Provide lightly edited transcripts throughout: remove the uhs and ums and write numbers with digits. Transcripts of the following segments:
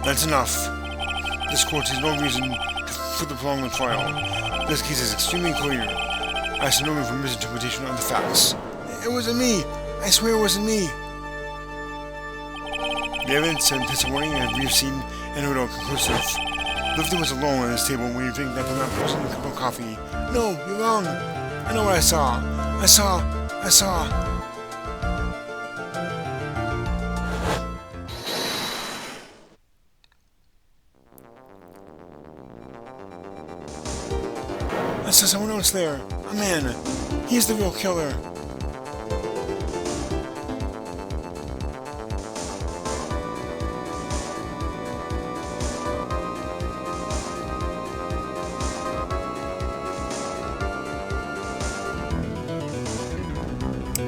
That's enough. This court has no reason to further prolong the trial. This case is extremely clear. I see no room for misinterpretation of the facts. It wasn't me! I swear it wasn't me! The evidence and testimony we have seen and heard are conclusive. Lifton was alone at his table when you drink that not present a cup of coffee. No, you're wrong! I know what I saw! I saw! I saw someone else there. A man. He's the real killer.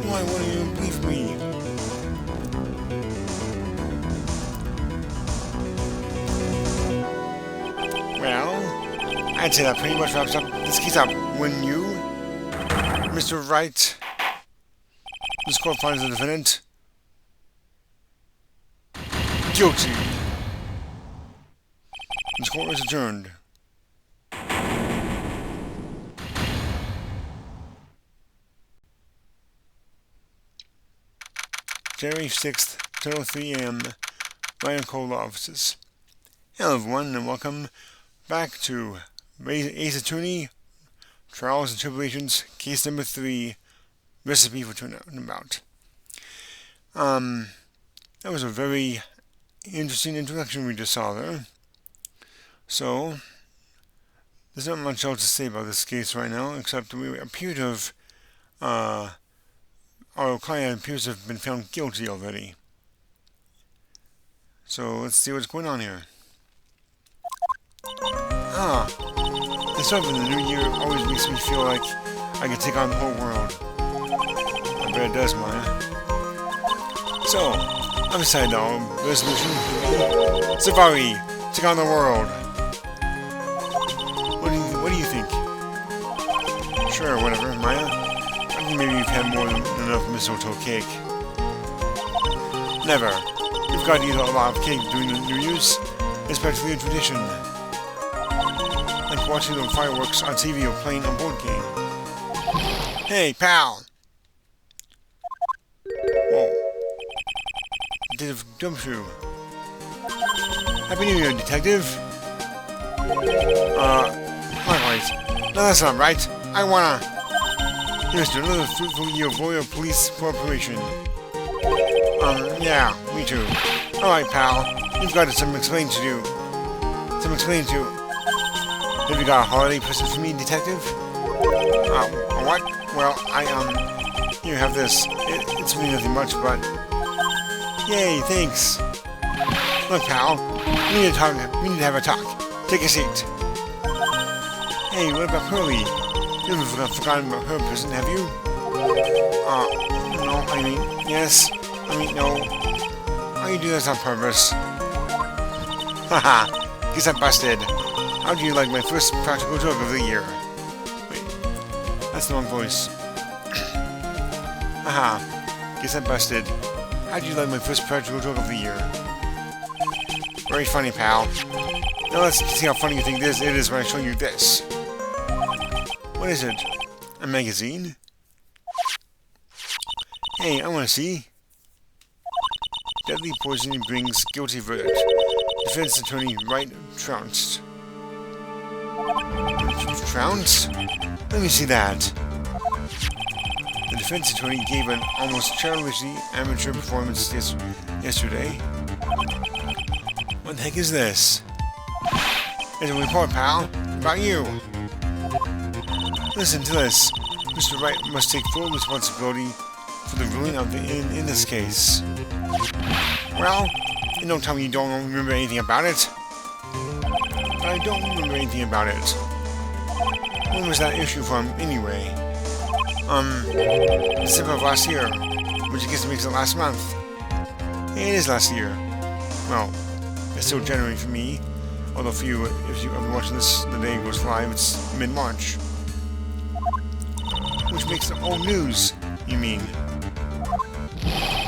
Why wouldn't you believe me? Well, I'd say that pretty much wraps up this case up, wouldn't you, Mr. Wright? This court finds the defendant guilty. This court is adjourned. January 6th, 10:03 a.m. Ryan Cole Law Offices. Hello everyone, and welcome back to Ace Attorney, Trials and Tribulations, Case number 3, Recipe for Turnabout. That was a very interesting introduction we just saw there. So, there's not much else to say about this case right now, except we appear to have, our client appears to have been found guilty already. So let's see what's going on here. The start of the new year always makes me feel like I can take on the whole world. I bet it does, Maya. So, I've decided our resolution. Safari, take on the world. What do you think? Sure, whatever, Maya. Maybe you've had more than enough mistletoe cake. Never. You've got to eat a lot of cake during the New Year's. It's practically a tradition. Like watching the fireworks on TV or playing a board game. Hey, pal! Whoa. Detective Gumshoe. Happy New Year, Detective. Likewise. No, that's not right. I wanna... Here's to another fruitful year of loyal police cooperation. Yeah, me too. Alright, pal. You've got some explaining to do. Have you got a holiday present for me, Detective? What? Well, here, have this. It's really nothing much, but... Yay, thanks. Look, pal. We need to have a talk. Take a seat. Hey, what about Pearlie? You haven't forgotten about her present, have you? No, yes. No. Why you do this on purpose? Haha, guess I busted. How do you like my first practical joke of the year? Wait, that's the wrong voice. Haha, guess I busted. How do you like my first practical joke of the year? Very funny, pal. Now let's see how funny you think it is when I show you this. What is it? A magazine? Hey, I want to see. Deadly poisoning brings guilty verdict. Defense attorney Wright trounced. Trounced? Let me see that. The defense attorney gave an almost childishly amateur performance yesterday. What the heck is this? It's a report, pal. About you. Listen to this. Mr. Wright must take full responsibility for the ruling of in this case. Well, you don't tell me you don't remember anything about it. But I don't remember anything about it. When was that issue from, anyway? December of last year, which I guess makes it last month. It is last year. Well, it's still January for me. Although for you, if you're watching this the day it goes live, it's mid-March. Which makes it old news, you mean?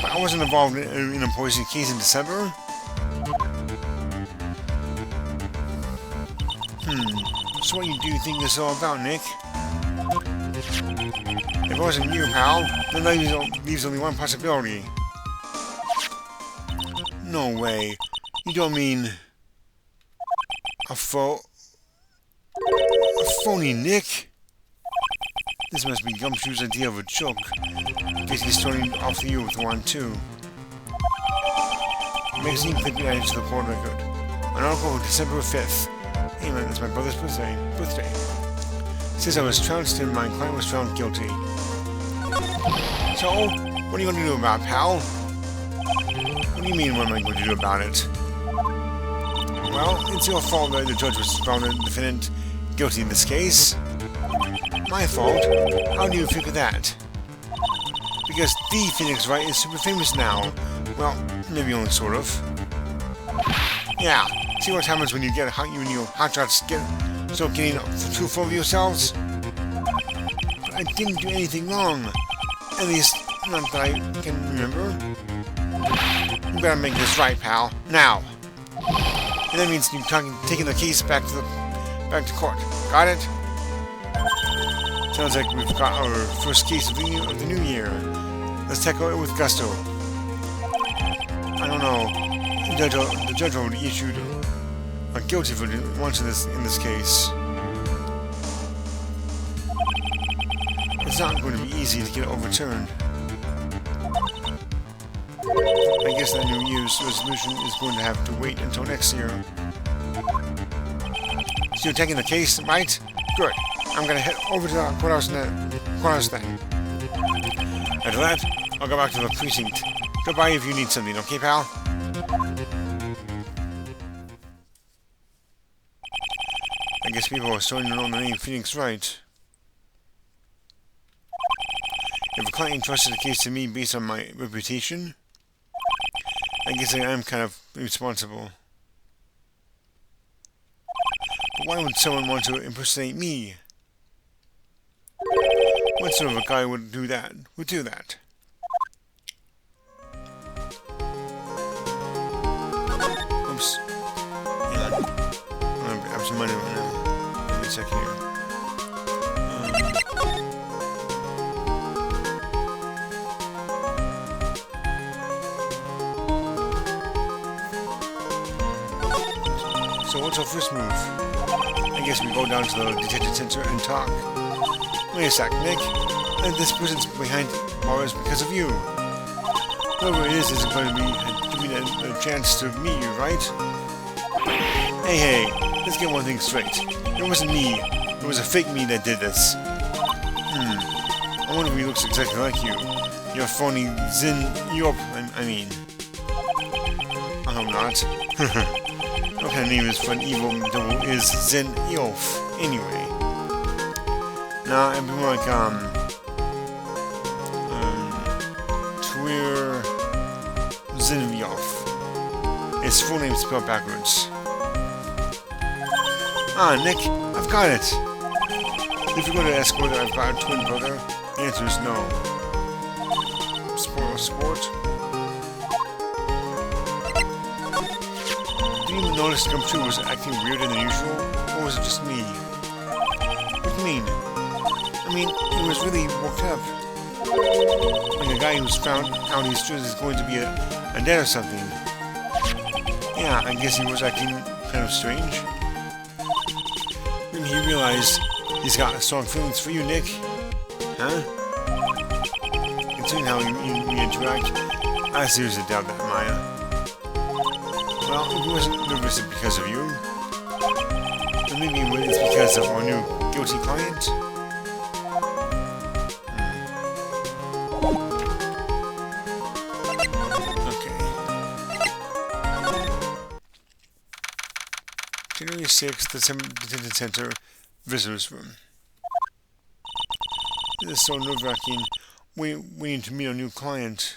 But I wasn't involved in a poison case in December? So what do you think this is all about, Nick? If it wasn't you, pal, then that leaves only one possibility. No way. You don't mean... a phony Nick? This must be Gumshoe's idea of a joke. I guess he's starting off the year with one, too. Magazine clip added to the court record. An article of December 5th. Hey man, that's my brother's birthday. Since I was trounced and my client was found guilty. So, what are you going to do about it, pal? What do you mean, what am I going to do about it? Well, it's your fault that the judge was found the defendant guilty in this case. My fault? How do you figure that? Because the Phoenix Wright is super famous now. Well, maybe only sort of. Yeah, see what happens when you get hotshots start getting too full of yourselves? But I didn't do anything wrong. At least, not that I can remember. You better make this right, pal. Now! And that means you're taking the case back to court. Got it? Sounds like we've got our first case of the new year. Let's tackle it with gusto. I don't know. The judge already issued a guilty verdict once in this case. It's not going to be easy to get it overturned. I guess that New Year's resolution is going to have to wait until next year. So you're taking the case, right? Good. I'm gonna head over to the courthouse then. After that, I'll go back to the precinct. Goodbye if you need something, okay, pal? I guess people are starting to know the name Phoenix Wright. If a client entrusted the case to me based on my reputation, I guess I am kind of responsible. But why would someone want to impersonate me? What sort of a guy would do that? Oops. Yeah. I'm gonna have some money right now. Give me a sec here. So what's our first move? I guess we go down to the detention center and talk. Wait a sec, Nick. This person's behind bars because of you. Whoever it is isn't going to give me a chance to meet you, right? Hey, let's get one thing straight. It wasn't me. It was a fake me that did this. I wonder if he looks exactly like you. You're phony Zin Yop, I mean. I hope not. What kind of name is for an evil devil is Zen Eof, anyway? Nah, it'd be more like, Twir Zinvyof. Its full name is spelled backwards. Ah, Nick, I've got it! If you're going to ask whether I've got a twin brother, the answer is no. Sport? Did you even notice Gumshoe was acting weirder than usual? Or was it just me? What do you mean? I mean, he was really worked up. Like a guy who's found out he's going to be a dad or something. Yeah, I guess he was acting kind of strange. When he realized he's got strong feelings for you, Nick. Huh? Considering how we interact, I seriously doubt that, Maya. Well, if he wasn't nervous because of you, then maybe it's because of our new guilty client. Okay. January 6th, the Detention Center Visitors Room. This is so nerve-wracking. We need to meet a new client.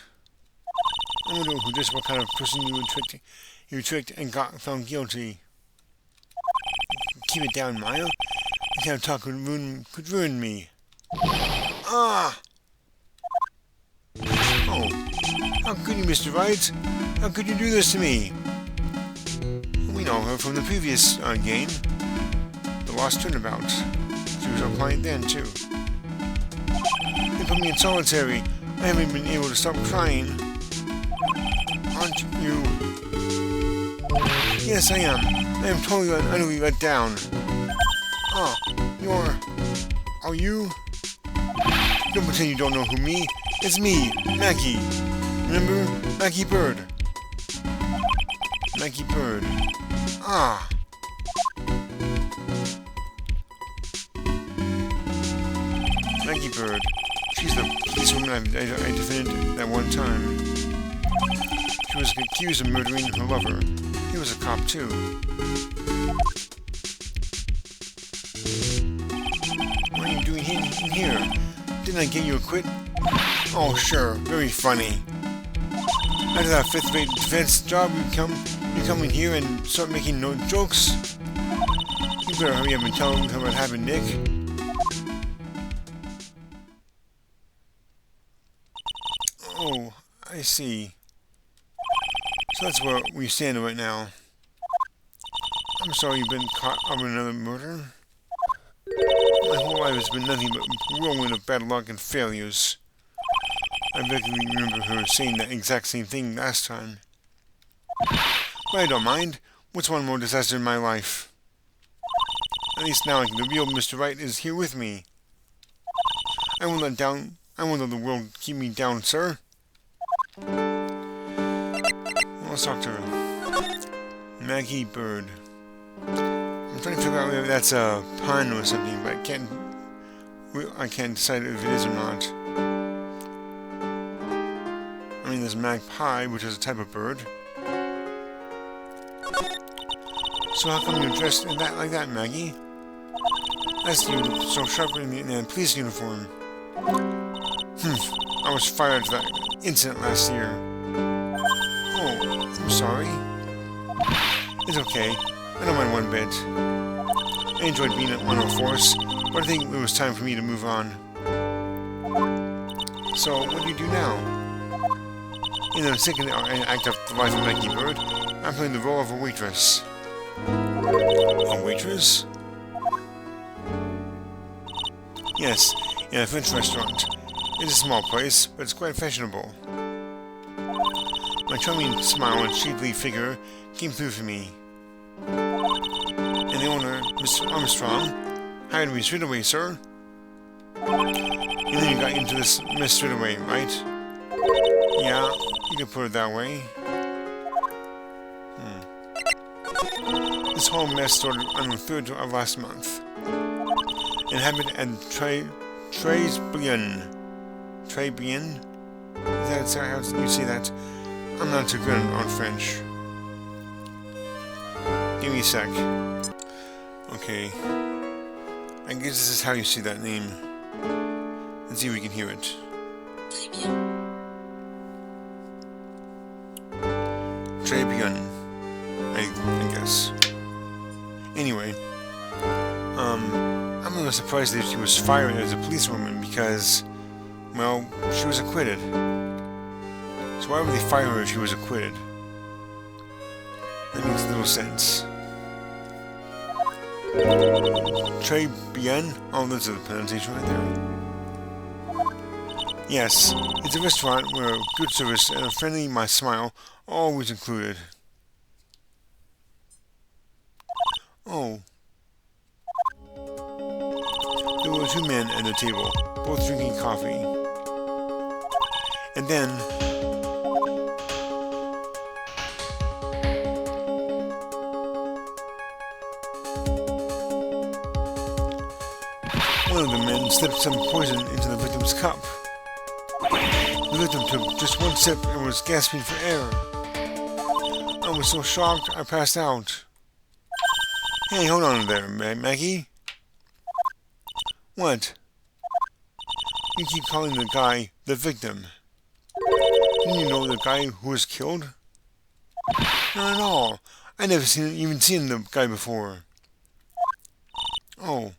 I wonder what kind of person you tricked and got found guilty. Keep it down, Maya. That kind of talk could ruin me. Ah! Oh, how could you, Mr. Wright? How could you do this to me? We know her from the previous game. lost Turnabout. She was on client then, too. They put me in solitary. I haven't been able to stop crying. Aren't you? Yes, I am. I am totally and utterly let down. Ah, are you? Don't pretend you don't know who me. It's me, Maggie. Remember? Maggie Bird. Maggie Bird. Ah. Maggie Bird. She's the policewoman I defended that one time. She was accused of murdering her lover. He was a cop, too. What are you doing in here? Didn't I get you a quit? Oh, sure. Very funny. After that fifth-rate defense job, you come in here and start making no jokes? You better hurry up and tell them what happened, Nick. Oh, I see. So that's where we stand right now. I'm sorry you've been caught up in another murder. My whole life has been nothing but a whirlwind of bad luck and failures. I vaguely remember her saying that exact same thing last time. But I don't mind. What's one more disaster in my life? At least now the real Mr. Right is here with me. I won't let the world keep me down, sir. Let's talk to her. Maggie Bird. I'm trying to figure out whether that's a pun or something, but I can't decide if it is or not. I mean, there's magpie, which is a type of bird. So how come you're dressed in that like that, Maggie? That's you, so sharp in the police uniform. I was fired for that incident last year. Oh, I'm sorry. It's okay. I don't mind one bit. I enjoyed being on a force, but I think it was time for me to move on. So, what do you do now? In the second act of the life of Maggie Bird, I'm playing the role of a waitress. A waitress? Yes, in a French restaurant. It's a small place, but it's quite fashionable. My charming smile and shapely figure came through for me. And the owner, Mr. Armstrong, hired me straight away, sir. And then you got into this mess straight away, right? Yeah, you could put it that way. This whole mess started on the 3rd of last month. It happened at Tribulations. Tribulations? Is that how you say that? I'm not too good on French. Give me a sec. Okay. I guess this is how you say that name. Let's see if we can hear it. Tribulations. I guess. Anyway. I'm a little surprised that she was fired as a policewoman because, well, she was acquitted. So why would they fire her if she was acquitted? That makes little sense. Tribulations? Oh, that's the pronunciation right there. Yes, it's a restaurant where good service and a friendly smile are always included. Oh. There were 2 men at the table, both drinking coffee. And then one of the men slipped some poison into the victim's cup. The victim took just one sip and was gasping for air. I was so shocked I passed out. Hey, hold on there, Maggie. What? You keep calling the guy the victim. Didn't you know the guy who was killed? Not at all. I never even seen the guy before. Oh.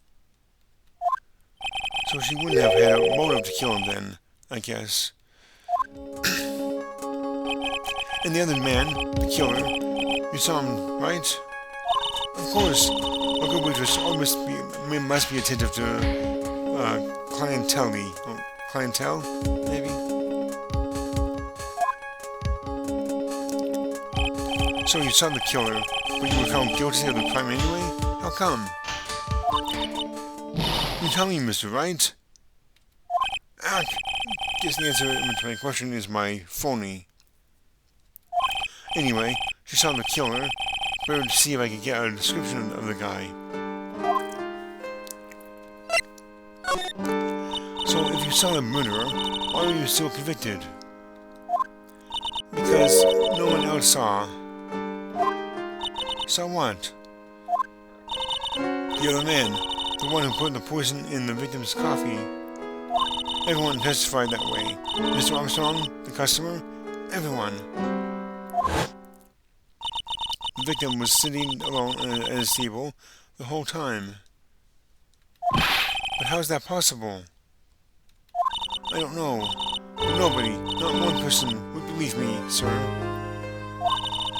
So she wouldn't have had a motive to kill him then, I guess. And the other man, the killer, you saw him, right? Of course, a good waitress must be attentive to clientele, maybe. So you saw the killer, but you were found guilty of the crime anyway? How come? You tell me, Mr. Wright. Guess the answer to my question is my phony. Anyway, she saw the killer. Better to see if I could get a description of the guy. So, if you saw the murderer, why were you still convicted? Because no one else saw. Saw what? The other man, the one who put the poison in the victim's coffee. Everyone testified that way. Mr. Armstrong, the customer, everyone. The victim was sitting alone at his table the whole time. But how is that possible? I don't know. Nobody, not one person, would believe me, sir.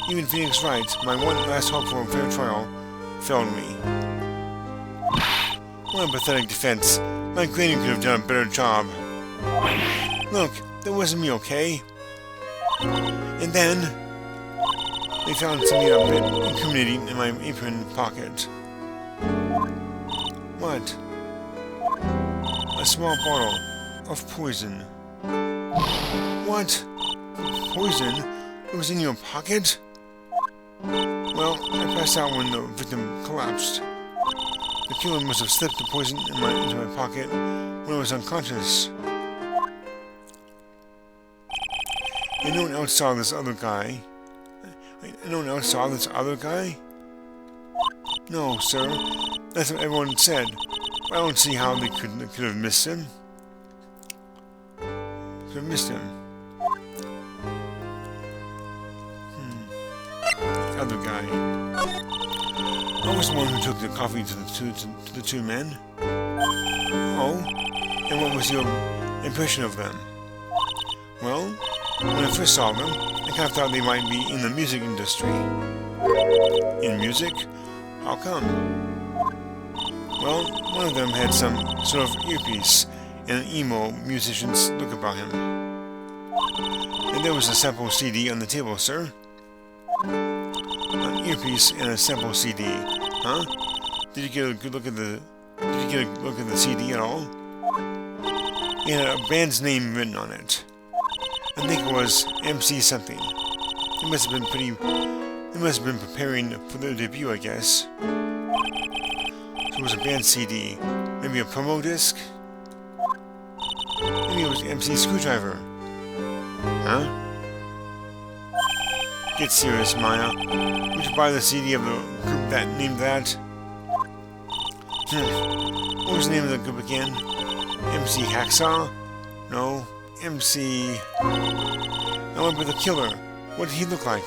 Even Phoenix Wright, my one last hope for a fair trial, failed me. What a pathetic defense. My granny could have done a better job. Look, that wasn't me, okay? And then they found something a bit incriminating in my apron pocket. What? A small bottle of poison. What? Poison? It was in your pocket? Well, I passed out when the victim collapsed. The killer must have slipped the poison into my pocket when I was unconscious. And no one else saw this other guy. No one else saw this other guy? No, sir. That's what everyone said. I don't see how they could have missed him. Could have missed him. The other guy. I was the one who took the coffee to the two men. Oh? And what was your impression of them? Well, when I first saw them, I kind of thought they might be in the music industry. In music? How come? Well, one of them had some sort of earpiece and an emo musician's look about him. And there was a sample CD on the table, sir. An earpiece and a sample CD, huh? Did you get a good look at the CD at all? It had a band's name written on it. I think it was MC something. They must have been preparing for their debut, I guess. So it was a band CD. Maybe a promo disc? Maybe it was MC Screwdriver. Huh? Get serious, Maya. Would you buy the CD of the group that named that? What was the name of the group again? MC Hacksaw? No. MC... I went with the killer. What did he look like?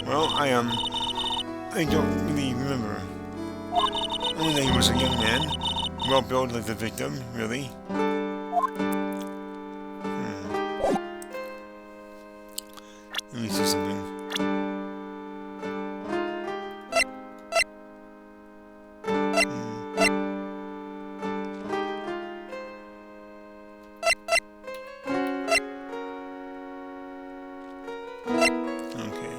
Well, I don't really remember. Only that he was a young man. Well built like the victim, really. Let me see something. Okay.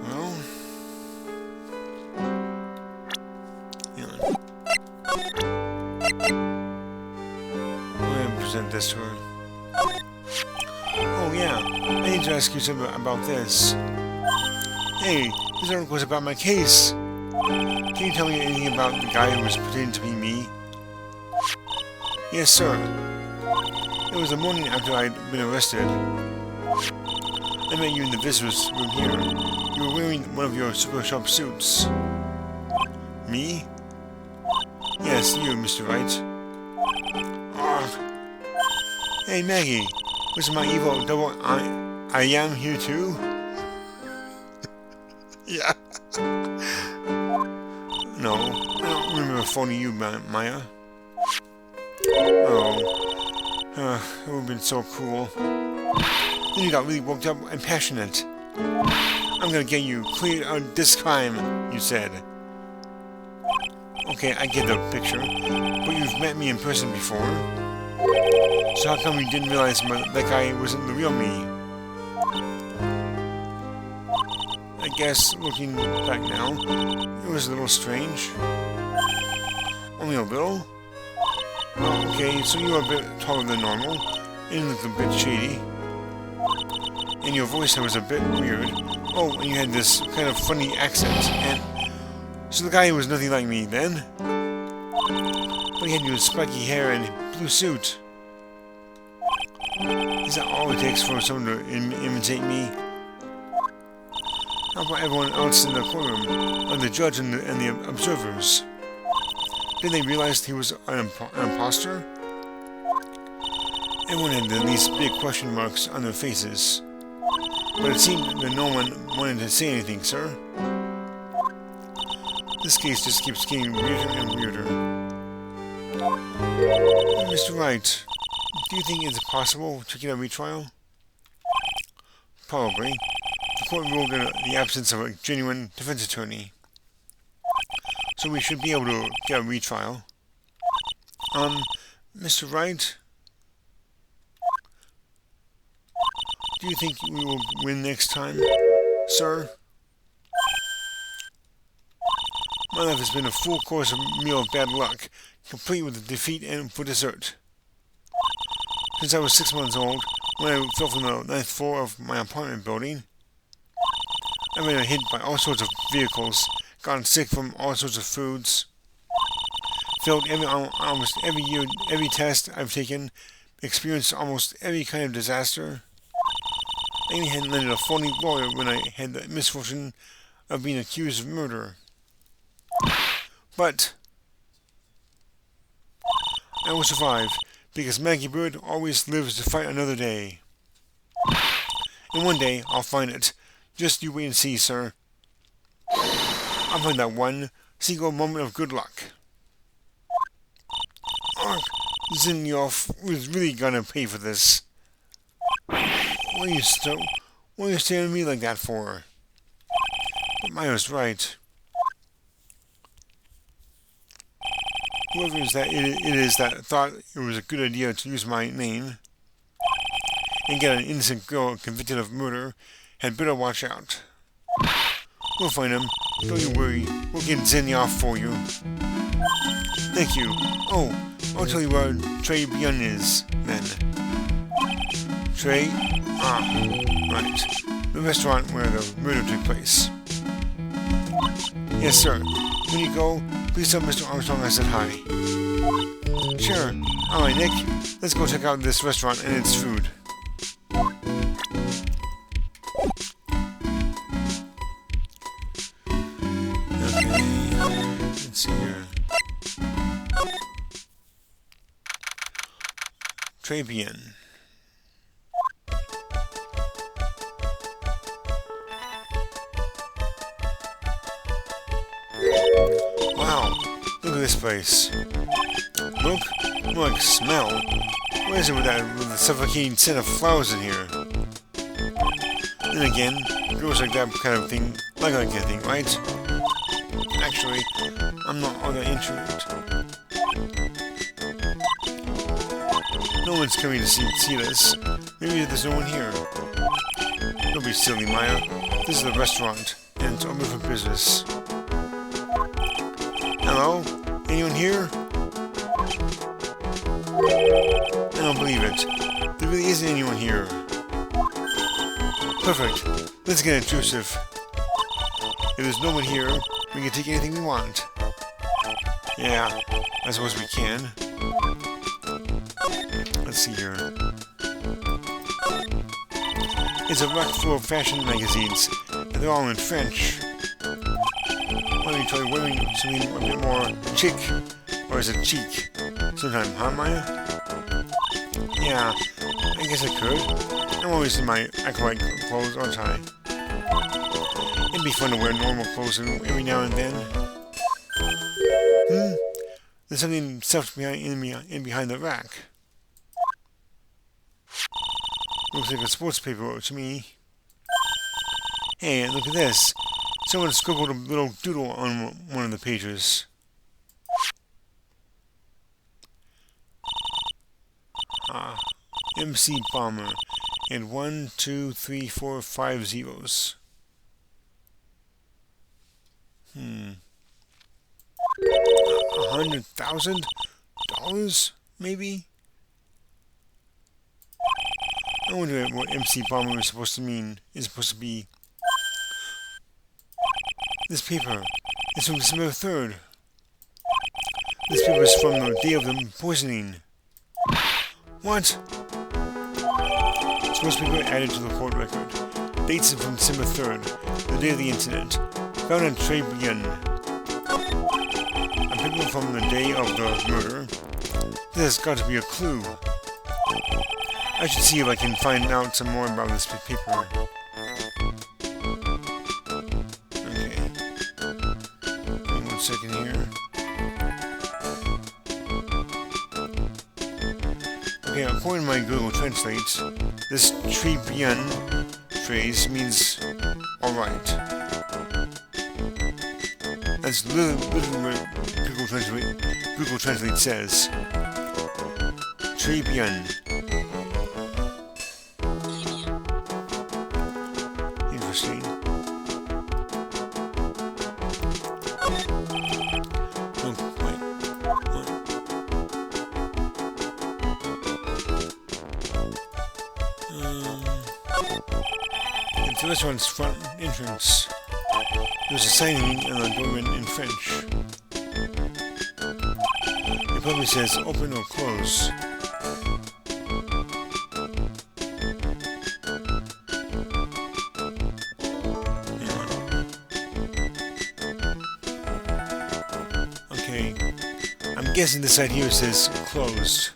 Well, yeah. Go ahead and present this to her. Oh yeah, I need to ask you something about this. Hey, this article was about my case. Can you tell me anything about the guy who was pretending to be me? Yes, sir. It was the morning after I'd been arrested. I met you in the visitors' room here. You were wearing one of your super sharp suits. Me? Yes, you, Mr. Wright. Hey, Maggie. Was my evil double I am here too? Yeah. No, I don't remember phoning you, Maya. Oh. It would have been so cool. Then you got really worked up and passionate. I'm gonna get you cleared of this crime, you said. Okay, I get the picture, but you've met me in person before. So how come you didn't realize that guy wasn't the real me? I guess, looking back now, it was a little strange. Only a little? Okay, so you were a bit taller than normal, and you looked a bit shady. And your voice was a bit weird. Oh, and you had this kind of funny accent, and... So the guy was nothing like me then? But he had your spiky hair and blue suit. Is that all it takes for someone to imitate me? How about everyone else in the courtroom? The judge and the observers? Did they realize he was an imposter? Everyone had these big question marks on their faces. But it seemed that no one wanted to say anything, sir. This case just keeps getting weirder and weirder. Mr. Wright, do you think it's possible to get a retrial? Probably. The court ruled in the absence of a genuine defense attorney. So we should be able to get a retrial. Mr. Wright? Do you think we will win next time, sir? My life has been a full course meal of bad luck, complete with defeat and for dessert. Since I was 6 months old, when I fell from the 9th floor of my apartment building, I've been hit by all sorts of vehicles, gotten sick from all sorts of foods, failed almost every test I've taken, experienced almost every kind of disaster. I even had landed a phony lawyer when I had the misfortune of being accused of murder. But I will survive, because Maggie Bird always lives to fight another day. And one day I'll find it. Just you wait and see, sir. I'll find that one single moment of good luck. Ark Zinyoff was really gonna pay for this. What are you staring at me like that for? But Maya was right. Whoever it is that thought it was a good idea to use my name and get an innocent girl convicted of murder had better watch out. We'll find him. Don't you worry. We'll get Zenyoff for you. Thank you. Oh, I'll tell you where Tribulations is, then. Trey? Ah, right. The restaurant where the murder took place. Yes, sir. When you go, please tell Mr. Armstrong I said hi. Sure. Alright, Nick. Let's go check out this restaurant and its food. Okay, let's see here. Tribulations. Wow, look at this place. Look, more like smell. What is it with the suffocating scent of flowers in here? Then again, girls like that kind of thing, like that kind of thing, right? Actually, I'm not all that into it. No one's coming to see this. Maybe there's no one here. Don't be silly, Maya. This is a restaurant, and it's open for business. Hello? Anyone here? I don't believe it. There really isn't anyone here. Perfect. Let's get intrusive. If there's no one here, we can take anything we want. Yeah, I suppose we can. Let's see here. It's a rack full of fashion magazines, and they're all in French. Why don't you try wearing something a bit more chic, or is it cheek? Sometime, huh, Maya? Yeah, I guess I could. I'm always in my acolyte clothes, aren't I? It'd be fun to wear normal clothes every now and then. There's something stuffed behind the rack. Looks like a sports paper to me. Hey, look at this. Someone scribbled a little doodle on one of the pages. MC Bomber. And 1, 2, 3, 4, 5 zeros. $100,000? Maybe? I wonder what MC Bomber is supposed to mean. Is supposed to be. This paper is from December 3rd. This paper is from the day of the poisoning. What? It's supposed to be added to the court record. Dates from December 3rd, the day of the incident. Found in Tribulations. A paper from the day of the murder. This has got to be a clue. I should see if I can find out some more about this paper. Okay. Give me 1 second here. Okay, according to my Google Translate, this Tribulations phrase means alright. That's literally what Google Translate says. Tribulations. Interesting. Oh, wait. What? At the restaurant's front entrance, there's a sign on the doorman in French. It probably says open or close. Okay, I'm guessing this side here says closed.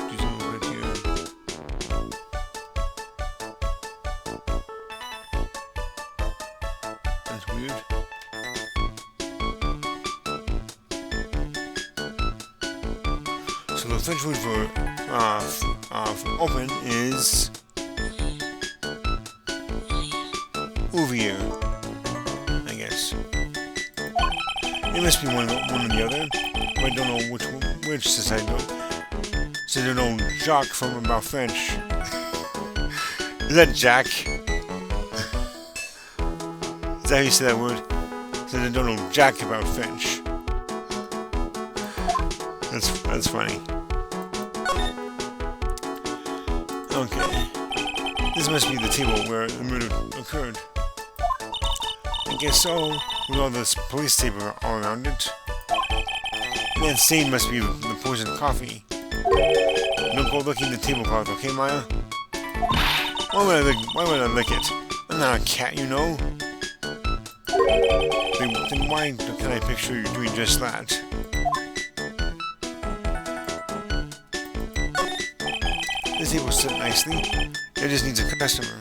Do something quick here. That's weird. So the French word for open is ouvrir, I guess. It must be one or the other. I don't know which since I don't know Jacques from about French. Is that Jack? Is that how you say that word? Since I don't know Jack about French. That's funny. Okay. This must be the table where the murder occurred. I guess so, with all this police tape all around it. And that stain must be the poisoned coffee. Don't go licking the tablecloth, okay, Maya? Why would I lick it? I'm not a cat, you know. Then why can I picture you doing just that? This table sit nicely. It just needs a customer.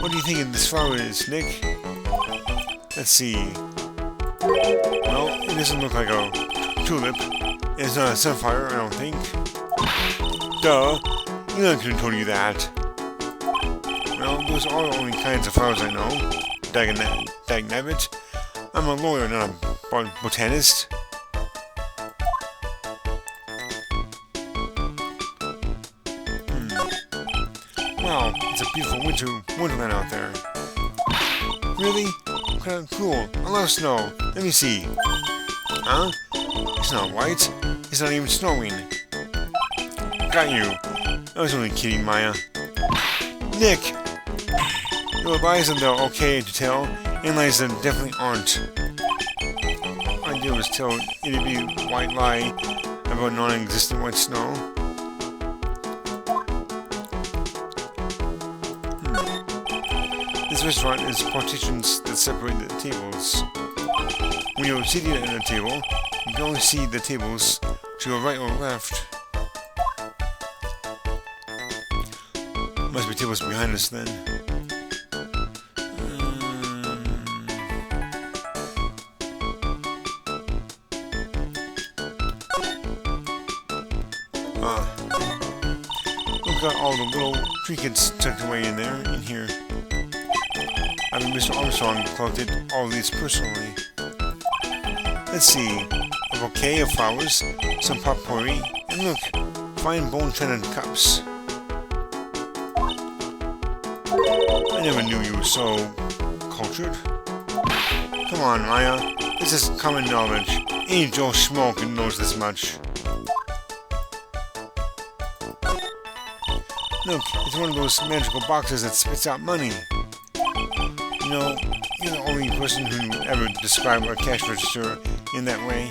What do you think of this flower is, Nick? Let's see. Well, it doesn't look like a tulip. It's not a sunflower, I don't think. Duh. You know I could have told you that. Well, those are the only kinds of flowers I know. Dagnabbit. I'm a lawyer, not a botanist. Wow, it's a beautiful wonderland out there. Really? Kind of cool. A lot of snow. Let me see. Huh? It's not white. It's not even snowing. Got you. I was only kidding, Maya. Nick! Your lies are okay to tell, and lies that definitely aren't. All I did was tell it'd be a white lie about non-existent white snow. This restaurant is partitions that separate the tables. When you're seated at a table, you can only see the tables to your right or left. Must be tables behind us then. Look at all the little trinkets tucked away in there, in here. I mean, Mr. Armstrong collected all these personally. Let's see. A bouquet of flowers, some potpourri, and look, fine bone china cups. I never knew you were so cultured. Come on, Maya. This is common knowledge. Any Joe Schmo knows this much. Look, it's one of those magical boxes that spits out money. You know, you're the only person who would ever describe a cash register in that way.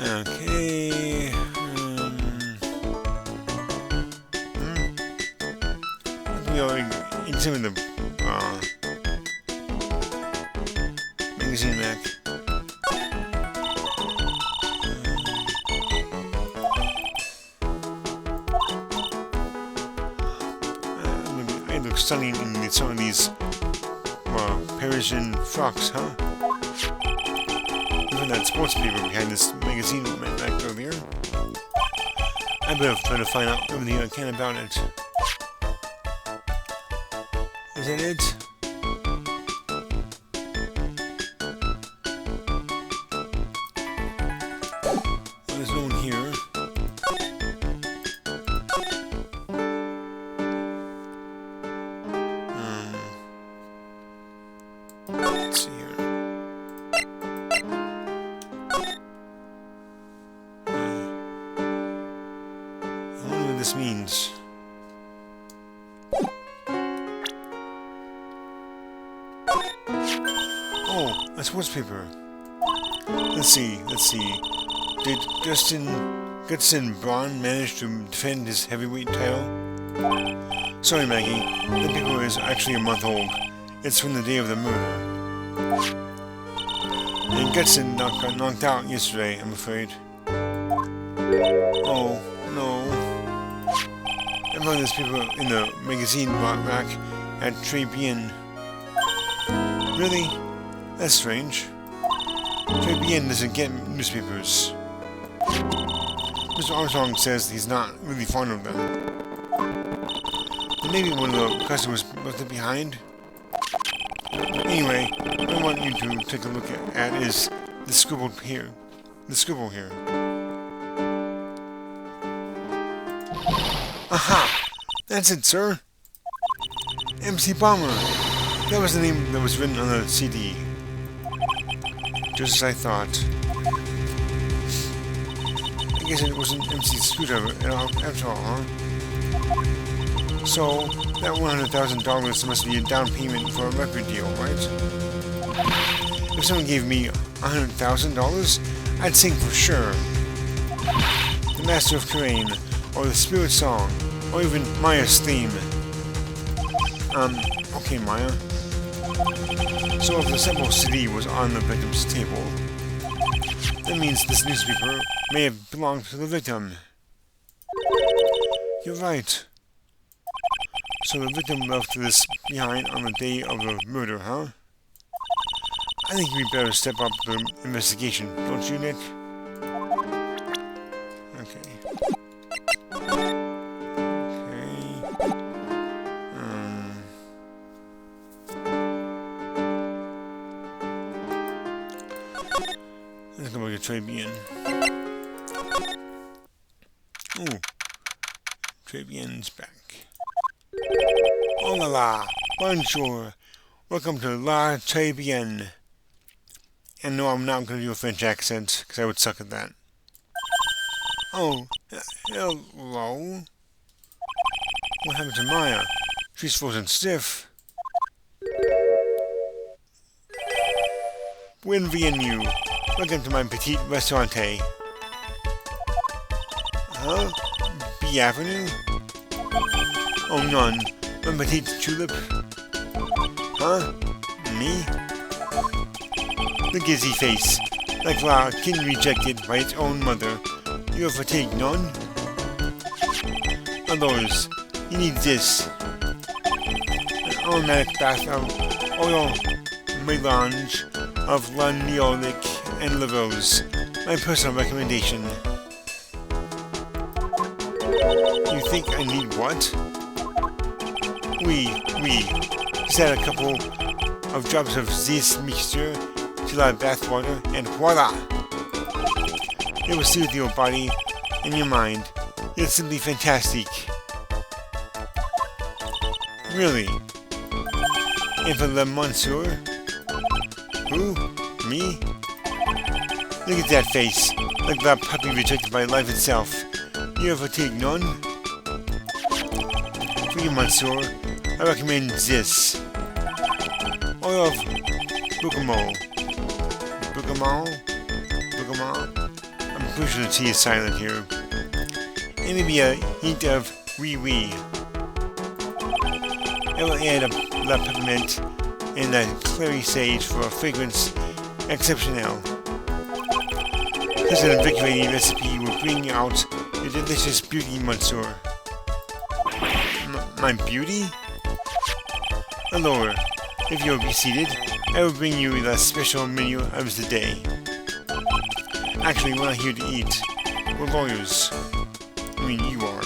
Okay. We are examine the magazine rack. It looks stunning in some of these Parisian frocks, huh? Even that sports paper behind this magazine rack earlier. I better try to find out everything I can about it. Is that it? Well, there's no one here. Let's see here. I wonder what this means. Oh, a sports paper. Let's see. Did Gutson Braun manage to defend his heavyweight title? Sorry, Maggie. The paper is actually a month old. It's from the day of the murder. And Gutson got knocked out yesterday, I'm afraid. Oh, no. I found this paper in the magazine rack at Tribulations. Really? That's strange. Tribulations doesn't get newspapers. Mr. Armstrong says he's not really fond of them. But maybe one of the customers left it behind? Anyway, what I want you to take a look at is the scribble here. Aha! That's it, sir! MC Bomber! That was the name that was written on the CD. Just as I thought. I guess it wasn't MC Screwdriver after all, huh? So, that $100,000 must be a down payment for a record deal, right? If someone gave me $100,000, I'd sing for sure. The Master of Terrain, or the Spirit Song, or even Maya's theme. Okay, Maya. So if the sample CD was on the victim's table, that means this newspaper may have belonged to the victim. You're right. So the victim left this behind on the day of the murder, huh? I think we better step up the investigation, don't you, Nick? Okay. Let's go back to Tribulations. Ooh. Tribulations back. Oh la la, bonjour. Welcome to La Tribulations. And no, I'm not going to do a French accent, because I would suck at that. Oh, hello. What happened to Maya? She's frozen stiff. Bienvenue. Welcome to my petite restaurante. Huh? B Avenue? Oh, none. My petite tulip? Huh? Me? The gizzy face. Like a kid rejected by its own mother. You're fatigued, none? Others, you need this. An aromatic bath of oil melange of lanioleic and lavos. My personal recommendation. You think I need what? Oui. Just add a couple of drops of this mixture to the bath water and voila! It will soothe your body and your mind. It's simply fantastic. Really? And for le monsieur? Who? Me? Look at that face, like that puppy rejected by life itself. You have fatigue, none? For you, monsieur, I recommend this. Oil of bergamot. Bergamot? I'm pretty sure the T is silent here. And maybe a hint of wee. I will add la peppermint and a clary sage for a fragrance exceptional. This invigorating recipe will bring out your delicious beauty, monsieur. My beauty? Allora, if you'll be seated, I will bring you the special menu of the day. Actually, we're not here to eat. We're lawyers. I mean, you are.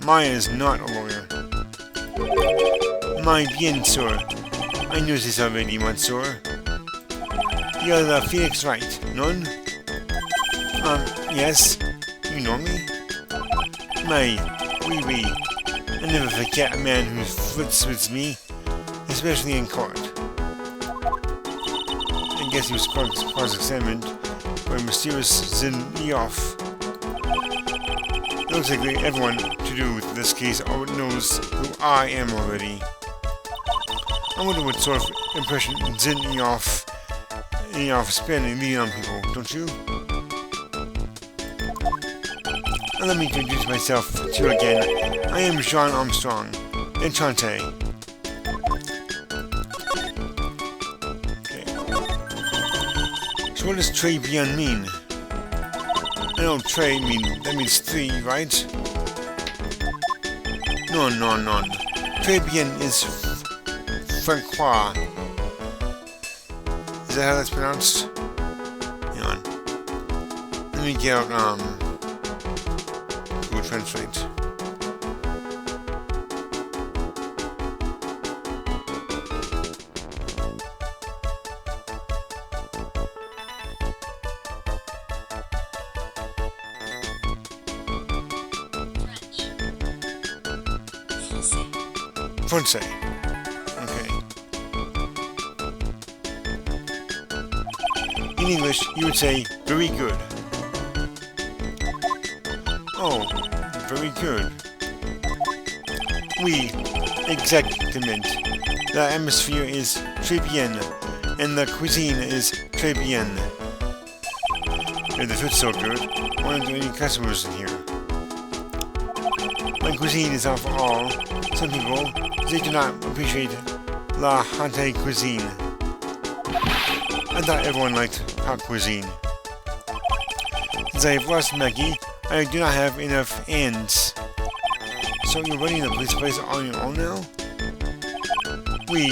Maya is not a lawyer. My bien, sir. I knew this already, monsieur. You're the Phoenix Wright, none? Yes. You know me? Oui. I never forget a man who flirts with me, especially in court. I guess he was cross-examined by a mysterious Zenioff. Looks like everyone to do with this case knows who I am already. I wonder what sort of impression Zenioff spin and lead on people, don't you? And let me introduce myself to you again. I am Jean Armstrong. Enchante. Okay. So what does très bien mean? I know très means three, right? No. Très bien is Francois. Is that how that's pronounced? Hang on. Let me get out, Google Translate. Francais. Okay. In English, you would say, very good. Oh, very good. Oui, exactement. The atmosphere is très bien, and the cuisine is très bien. If the food's so good, why aren't there any customers in here? My cuisine is not for all. Some people, they do not appreciate la haute cuisine. I thought everyone liked hot cuisine. Since I have lost Maggie, I do not have enough ends. So you're running the police place on your own now? Oui,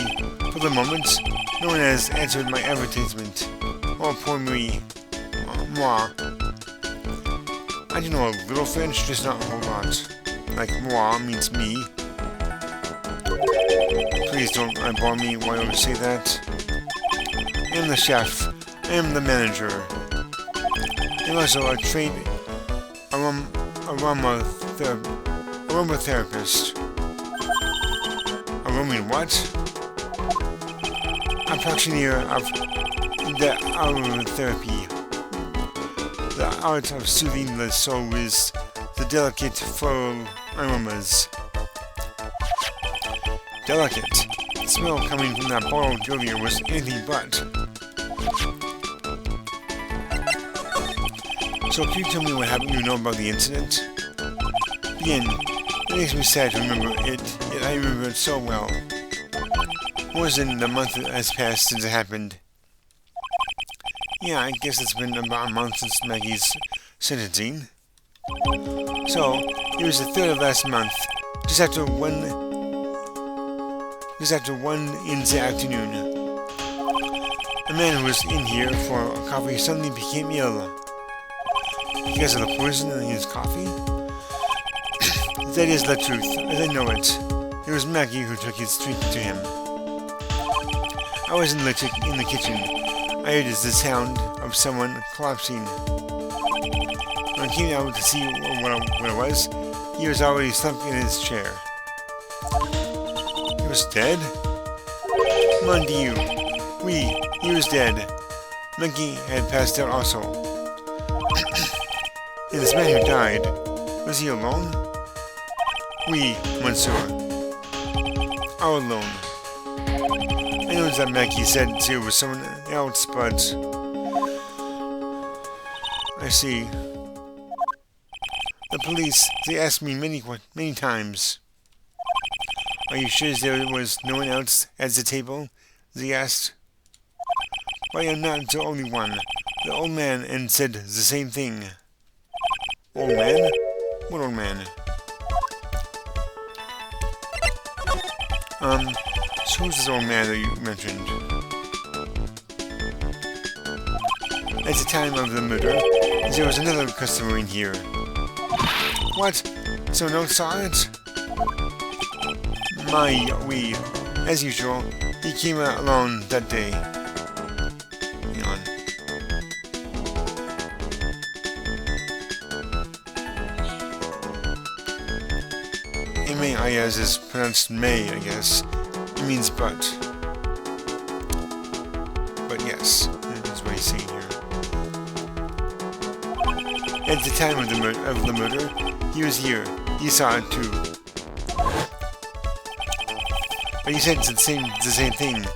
for the moment, no one has answered my advertisement. Oh, poor me. Moi. I do know a little French, just not a whole lot. Like moi means me. Please don't eyeball me while I say that. I am the chef. I am the manager. I'm also a trained aromatherapist. Aromin what? A practitioner of the aromatherapy. The art of soothing the soul with the delicate floral aromas. Delicate. The smell coming from that bottle earlier was anything but. So can you tell me what happened? You know about the incident? Bien. It makes me sad to remember it, yet I remember it so well. More than a month has passed since it happened. Yeah, I guess it's been about a month since Maggie's sentencing. So, it was the 3rd of last month, just after 1 in the afternoon. A man who was in here for coffee suddenly became ill. Because of the poison in his coffee? That is the truth, as I know it. It was Maggie who took his treat to him. I was in the kitchen. I heard the sound of someone collapsing. When I came out to see what it was, he was already slumped in his chair. He was dead? Mon Dieu. Oui, he was dead. Maggie had passed out also. And this man who died, was he alone? Oui, monsieur. All alone. I know that Maggie said it was someone else, but... I see. The police, they asked me many times. Are you sure there was no one else at the table? They asked. Why, I'm not the only one. The old man and said the same thing. Old man? What old man? So who's this old man that you mentioned? At the time of the murder, there was another customer in here. What? So no one saw it? Oui. As usual, he came alone that day. Hang on. M-A-I-S is pronounced may, I guess. It means but. But yes, that's what he's saying here. At the time of the murder, he was here. He saw it too. But he said the same thing,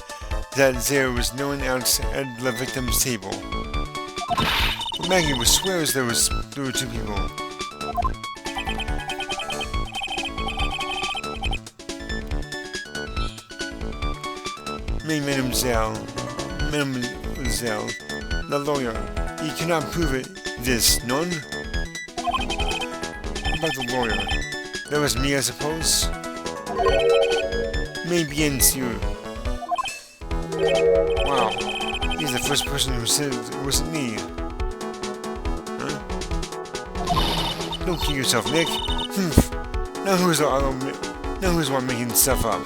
that there was no one else at the victim's table. But Maggie swears there were 2 people. Mademoiselle, the lawyer, he cannot prove it. This, none? About the lawyer. That was me, I suppose? Mais bien sûr. Wow, he's the first person who said it wasn't me. Huh? Don't kill yourself, Nick. Now who's the one making stuff up?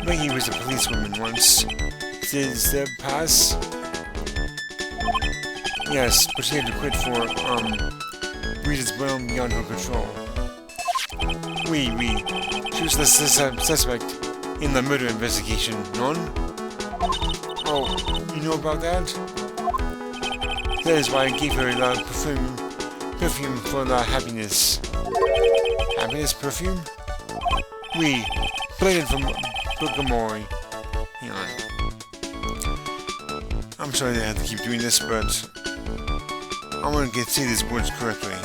Maggie was a policewoman once. Did that pass? Yes, but she had to quit for, reasons well beyond her control. Oui. She was the suspect in the murder investigation, non? Oh, you know about that? That is why I gave her the perfume for the happiness. Happiness perfume? Oui, blended from Bergamot. Hang on. I'm sorry that I have to keep doing this, but I want to say these words correctly.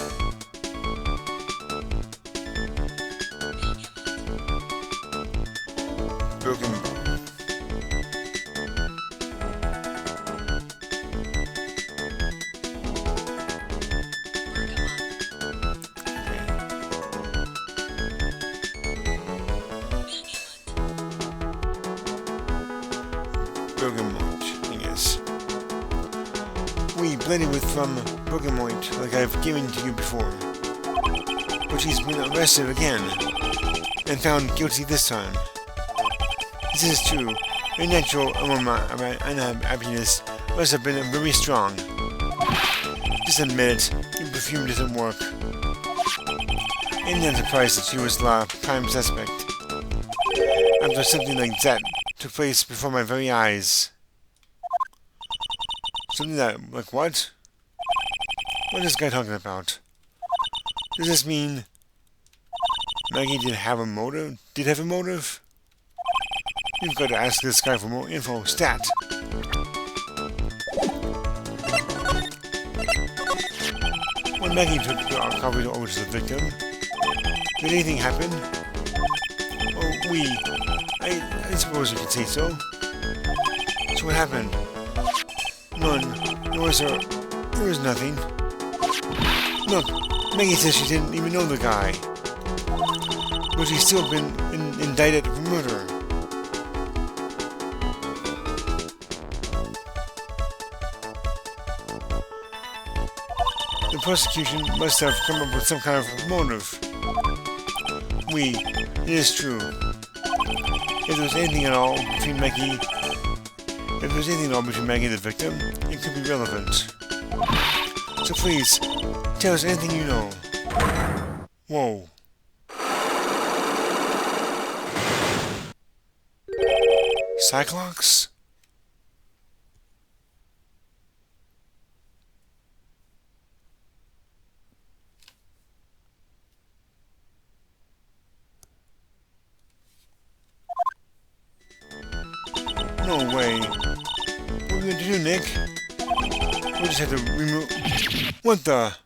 Bergamot. Bergamot, I guess. We blended with from Bergamot like I've given to you before. But she's been arrested again, and found guilty this time. This is true. Her natural aroma of unhappiness must have been very strong. Just admit it, your perfume doesn't work. I'm not surprised that she was the prime suspect. After something like that took place before my very eyes. Something that, like what? What is this guy talking about? Does this mean Maggie did have a motive? You've got to ask this guy for more info. Stat. When Maggie took the copy over to the victim, did anything happen? Well, I suppose you could say so. So what happened? None. There was nothing. Look, Maggie says she didn't even know the guy. But he's still been indicted for murder. The prosecution must have come up with some kind of motive. It is true. If there was anything at all between Maggie and the victim, it could be relevant. So please, tell us anything you know. Whoa. Cyclops? No way. What are we going to do, Nick? We just have to remove... What the?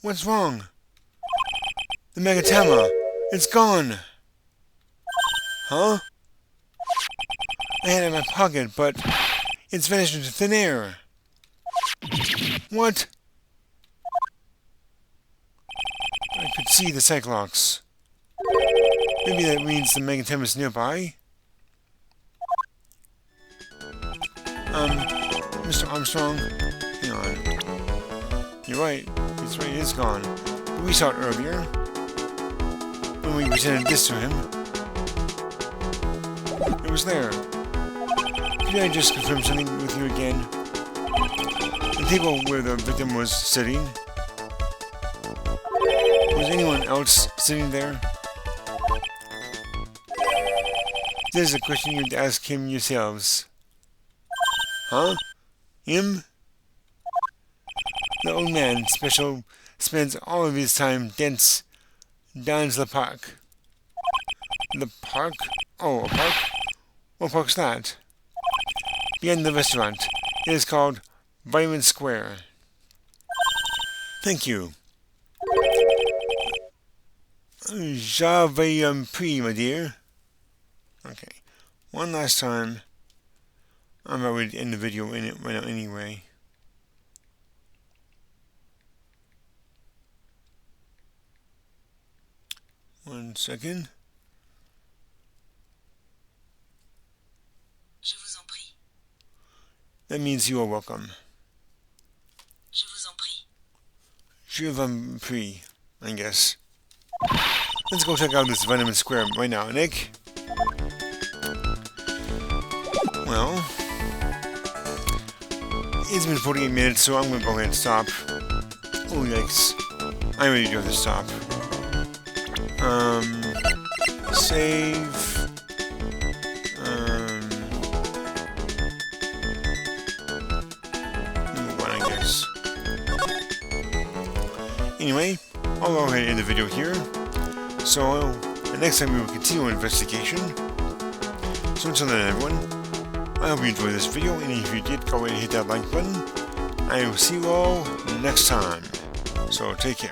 What's wrong? The Megatama. It's gone. Huh? I had it in my pocket, but it's vanished into thin air. What? I could see the Cyclops. Maybe that means the Megatama is nearby? Mr. Armstrong? Hang on. You're right. It's right, it's gone. But we saw it earlier. When we presented this to him. It was there. Could I just confirm something with you again? The table where the victim was sitting. Was anyone else sitting there? This is a question you'd ask him yourselves. Huh? Him? The old man spends all of his time dons the park. The park? Oh, a park? What park's that? Behind the restaurant. It is called Vitamin Square. Thank you. J'avais pris, my dear. Okay. One last time. I'm about ready to end the video right now anyway. One second. Je vous en prie. That means you are welcome. Je vous en prie. Je vous en prie, I guess. Let's go check out this Vitamin Square right now, Nick. Well, it's been 48 minutes, so I'm going to go ahead and stop. Oh, yikes. I'm ready to do this stop. Save. Move on, I guess. Anyway, I'll go ahead and end the video here. So, the next time we will continue our investigation. So until then, everyone, I hope you enjoyed this video, and if you did, go ahead and hit that like button. I will see you all next time. So take care.